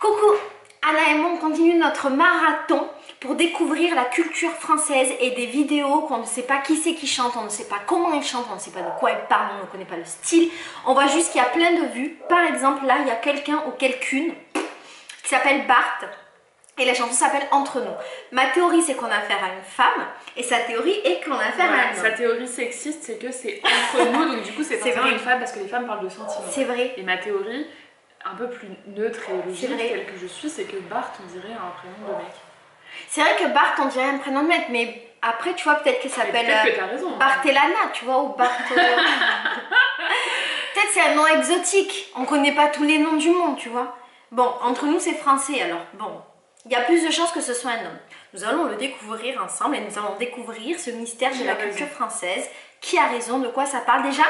Coucou, Anna et moi on continue notre marathon pour découvrir la culture française et des vidéos qu'on ne sait pas qui c'est qui chante, on ne sait pas comment ils chantent, on ne sait pas de quoi ils parlent, on ne connaît pas le style. On voit juste qu'il y a plein de vues. Par exemple là il y a quelqu'un ou quelqu'une qui s'appelle Bart et la chanson s'appelle Entre nous. Ma théorie c'est qu'on a affaire à une femme et sa théorie est qu'on a affaire à un homme. Sa théorie sexiste c'est que c'est entre nous, donc du coup c'est forcément une femme parce que les femmes parlent de sentiments. C'est vrai. Et ma théorie, un peu plus neutre et logique telle que je suis, c'est que Bart on dirait un prénom de mec. C'est vrai que Bart on dirait un prénom de mec, mais après tu vois peut-être qu'elle s'appelle Barthelana, tu vois, ou Bart. Peut-être c'est un nom exotique, on connaît pas tous les noms du monde, tu vois. Bon, entre nous c'est français alors, bon, il y a plus de chances que ce soit un homme. Nous allons le découvrir ensemble et nous allons découvrir ce mystère de la culture française. Qui a raison, de quoi ça parle déjà.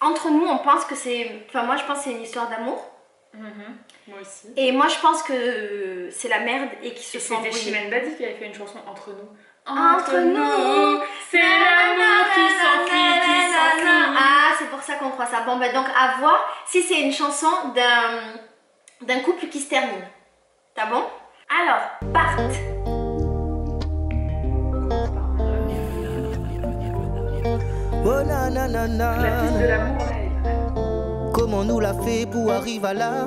Entre nous on pense que c'est, enfin moi je pense que c'est une histoire d'amour. Moi aussi. Et moi je pense que c'est la merde et qui se sont embrouillés. C'était Chimène Badi qui avait fait une chanson Entre nous. Entre nous, c'est l'amour qui s'enfuit, qui s'enfuit. Ah, c'est pour ça qu'on croit ça. Bon ben donc à voir si c'est une chanson d'un couple qui se termine. T'as bon? Alors, Bart. Oh na na na na. La piste de l'amour là. Comment nous l'a fait pour arriver à là?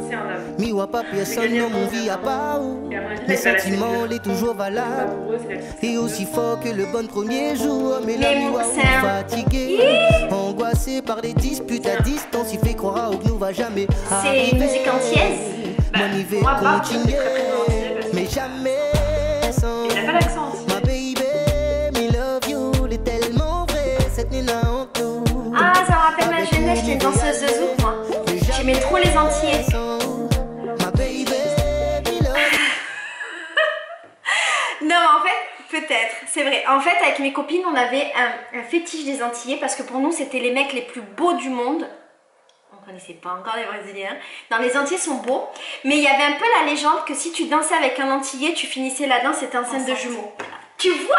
Mi wa pas personne dans mon vie à part. Les sentiments, les toujours valables. Et aussi fort que le bon premier jour. Mais la nuit fatigué, angoissé par les disputes à distance. Il fait croire que nous va jamais. C'est une musique antillaise. Mon hiver continue, mais jamais sans. Il n'a pas l'accent aussi. My baby, me love you, il est tellement vrai. Cette nina en tout. Ah, ça me rappelle ma jeunesse, j'étais danseuse de zouk moi. J'aimais trop les Antillais. Non, en fait, peut-être, c'est vrai. En fait, avec mes copines, on avait un fétiche des Antillais parce que pour nous, c'était les mecs les plus beaux du monde. On connaissait pas encore les Brésiliens. Non, les Antillais sont beaux. Mais il y avait un peu la légende que si tu dansais avec un Antillais, tu finissais la danse, c'était enceinte de jumeaux. Tu vois?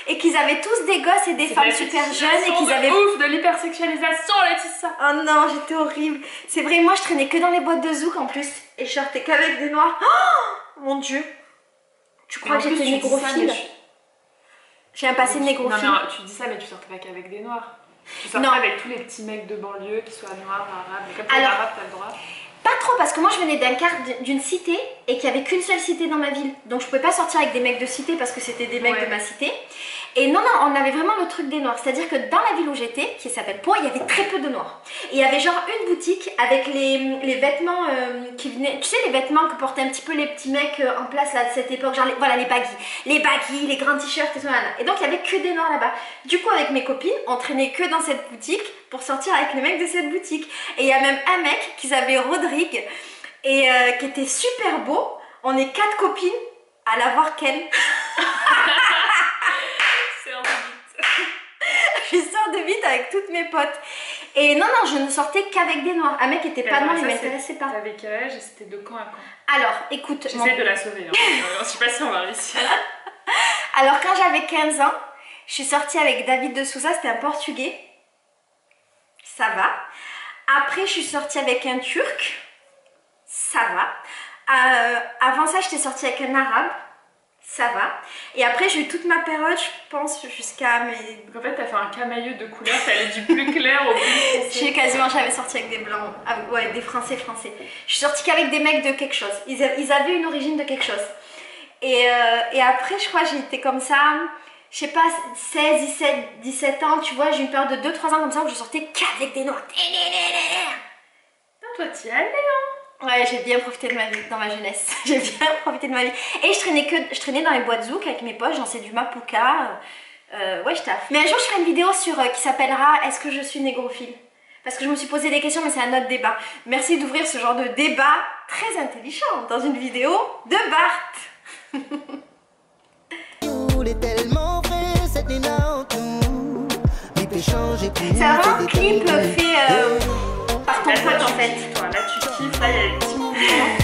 Et qu'ils avaient tous des gosses et des femmes super jeunes et qu'ils avaient... ouf de l'hypersexualisation, Laetitia. Oh non, j'étais horrible. C'est vrai, moi je traînais que dans les boîtes de zouk en plus. Et je sortais qu'avec des noirs. Oh mon dieu. Tu crois que j'étais négrophile? J'ai un passé de négrophile. Non mais tu dis ça mais tu sortais pas qu'avec des noirs. Tu sortais avec tous les petits mecs de banlieue, qu'ils soient noirs, arabes. Et comme tu es arabe, t'as le droit. Pas trop parce que moi je venais d'un quart d'une cité et qu'il n'y avait qu'une seule cité dans ma ville. Donc je pouvais pas sortir avec des mecs de cité parce que c'était des mecs de ma cité. Et non, on avait vraiment le truc des noirs. C'est-à-dire que dans la ville où j'étais, qui s'appelle Pau, il y avait très peu de noirs. Et il y avait genre une boutique avec les vêtements qui venaient... Tu sais les vêtements que portaient un petit peu les petits mecs en place là, de cette époque. Genre voilà les baggy, les grands t-shirts et tout. Et donc il y avait que des noirs là-bas. Du coup avec mes copines, on traînait que dans cette boutique pour sortir avec les mecs de cette boutique. Et il y a même un mec qui s'appelait Rodrigue et qui était super beau. On est 4 copines à l'avoir qu'elle. Je sors de vite avec toutes mes potes. Et non, je ne sortais qu'avec des noirs. Un mec était pas noir, il m'intéressait pas. T'avais quel âge et c'était de quand à quand? Alors, écoute... J'essaie de la sauver, hein. Je sais pas si on va réussir. Alors, quand j'avais 15 ans, je suis sortie avec David de Souza, c'était un Portugais. Ça va. Après, je suis sortie avec un Turc. Ça va. Avant ça, j'étais sortie avec un Arabe. Ça va. Et après, j'ai eu toute ma période, je pense, jusqu'à mes... Donc en fait, t'as fait un camailleux de couleurs, t'allais du plus clair au plus foncé. J'ai quasiment jamais sorti avec des blancs, ouais, des français. Je suis sortie qu'avec des mecs de quelque chose. Ils avaient une origine de quelque chose. Et après, je crois, j'ai été comme ça, je sais pas, 16, 17 ans, tu vois, j'ai eu une période de 2-3 ans comme ça où je sortais qu'avec des noirs. Non, toi, t'y allais, hein? Ouais, j'ai bien profité de ma vie, dans ma jeunesse. J'ai bien profité de ma vie. Et je traînais dans les boîtes zouk avec mes potes, j'en sais du Mapuka. Ouais, je taffe. Mais un jour, je ferai une vidéo qui s'appellera Est-ce que je suis négrophile? Parce que je me suis posé des questions, mais c'est un autre débat. Merci d'ouvrir ce genre de débat très intelligent dans une vidéo de Bart. C'est vraiment un clip fait par ton pote en fait. Là tu kiffes, là il y a des petits mouvements.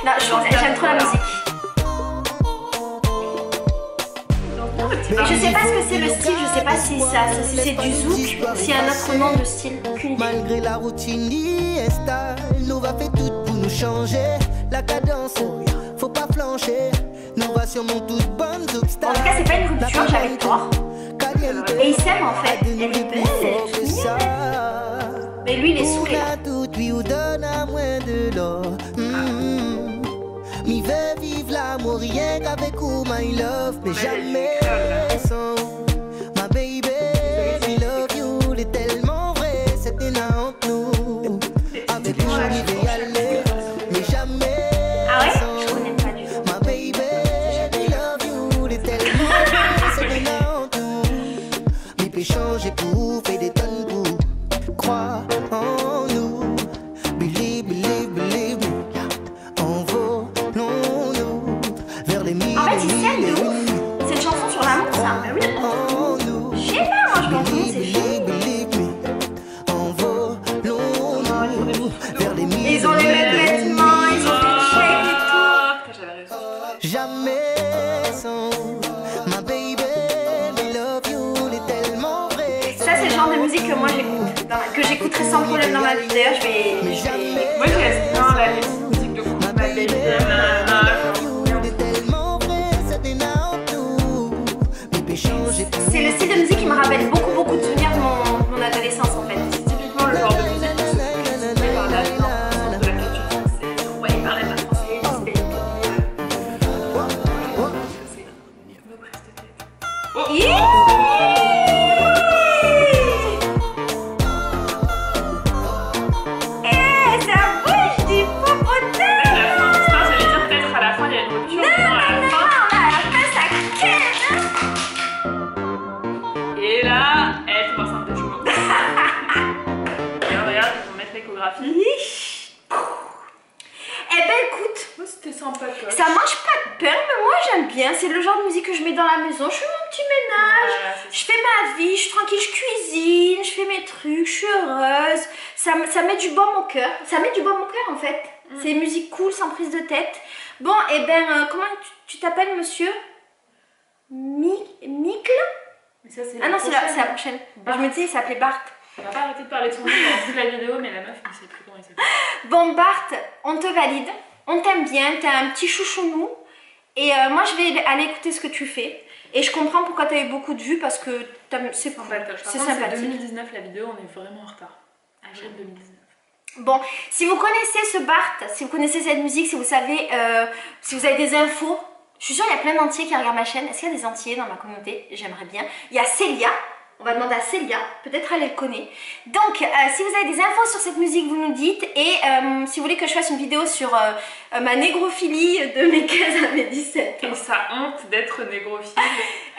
Non, j'aime trop la musique. Je sais pas ce que c'est le style, je sais pas si c'est du zouk ou s'il y a un autre nom de style. Malgré la routine, nous va faire tout pour nous faut changer la cadence, faut pas flancher. Nous va sûrement toutes bonnes obstacles. En tout cas, c'est pas une rupture, j'avais tort. Et ils s'aiment en fait. Elle est belle. Mais lui, il est saoulé. Mi veut vivre l'amour rien qu'avec vous, my love, mais jamais sans ma baby, we love you, il est tellement vrai, c'était entre nous. Avec vous, je vais y aller, mais jamais sans ma baby, we love you, il est tellement vrai, c'était entre nous. Mais peut changer pour faire des tonnes pour croire en nous. Believe, believe, believe me. En fait, ils s'aiment de ouf. C'est une chanson sur l'amour, ça. Bah oui. Je sais pas, moi je pense que c'est fou. Ils ont les mêmes vêtements, ils ont fait le shake et tout. Jamais sans ma baby, we love you, est tellement vrai. Ça, c'est le genre de musique que moi j'écoute, que j'écouterai sans problème dans ma vie. D'ailleurs, je vais. Moi, je laisse bien la musique de couple, ma baby. C'est le style de musique qui me rappelle beaucoup de souvenirs de mon adolescence en fait. C'est typiquement le genre de musique qui se fait par la langue, de la culture française, ouais, par la langue française, c'est nos prises de tête. Ça bouge du popotin. À la fin, j'allais dire peut-être à la fin il y a une rupture, mais non, à la fin. Et là, elle tombe enceinte de jumeaux. Regarde, ils vont mettre l'échographie. Eh ben écoute, moi c'était sympa quoi. Ça mange pas de pain, mais moi j'aime bien. C'est le genre de musique que je mets dans la maison. Je fais mon petit ménage, je fais ma vie, je suis tranquille, je cuisine, je fais mes trucs, je suis heureuse. Ça met du baume au cœur. Ça met du baume au cœur en fait. C'est une musique cool, sans prise de tête. Bon, et ben comment tu t'appelles monsieur Mikl? Mais ça, ah non, c'est la prochaine. Je me disais, il s'appelait Bart. On va pas arrêter de parler de son nom pendant toute la vidéo, mais la meuf, je ne sais plus comment il s'appelle. Bon, Bart, on te valide. On t'aime bien. T'es un petit chouchounou. Et moi, je vais aller écouter ce que tu fais. Et je comprends pourquoi t'as eu beaucoup de vues parce que c'est sympathique. C'est sympathique. 2019 la vidéo, on est vraiment en retard. Avril 2019. Bon, si vous connaissez ce Bart, si vous connaissez cette musique, si vous savez, si vous avez des infos, je suis sûre qu'il y a plein d'entiers qui regardent ma chaîne. Est-ce qu'il y a des entiers dans ma communauté? J'aimerais bien. Il y a Célia. On va demander à Célia. Peut-être elle le connaît. Donc, si vous avez des infos sur cette musique, vous nous dites. Et si vous voulez que je fasse une vidéo sur ma négrophilie de mes 15 à mes 17 ans. Et sa honte d'être négrophile.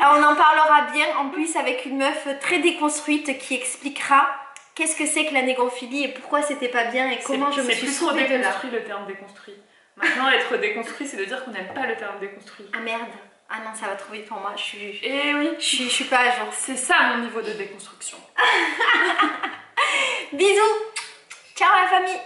On en parlera bien. En plus, avec une meuf très déconstruite qui expliquera qu'est-ce que c'est que la négrophilie et pourquoi c'était pas bien et comment je me suis sauvée de là. C'est plus trop déconstruit le terme déconstruit. Maintenant, être déconstruit, c'est de dire qu'on n'aime pas le terme déconstruit. Ah merde. Ah non, ça va trop vite pour moi. Eh oui. Je suis pas à jour. C'est ça mon niveau de déconstruction. Bisous. Ciao la famille.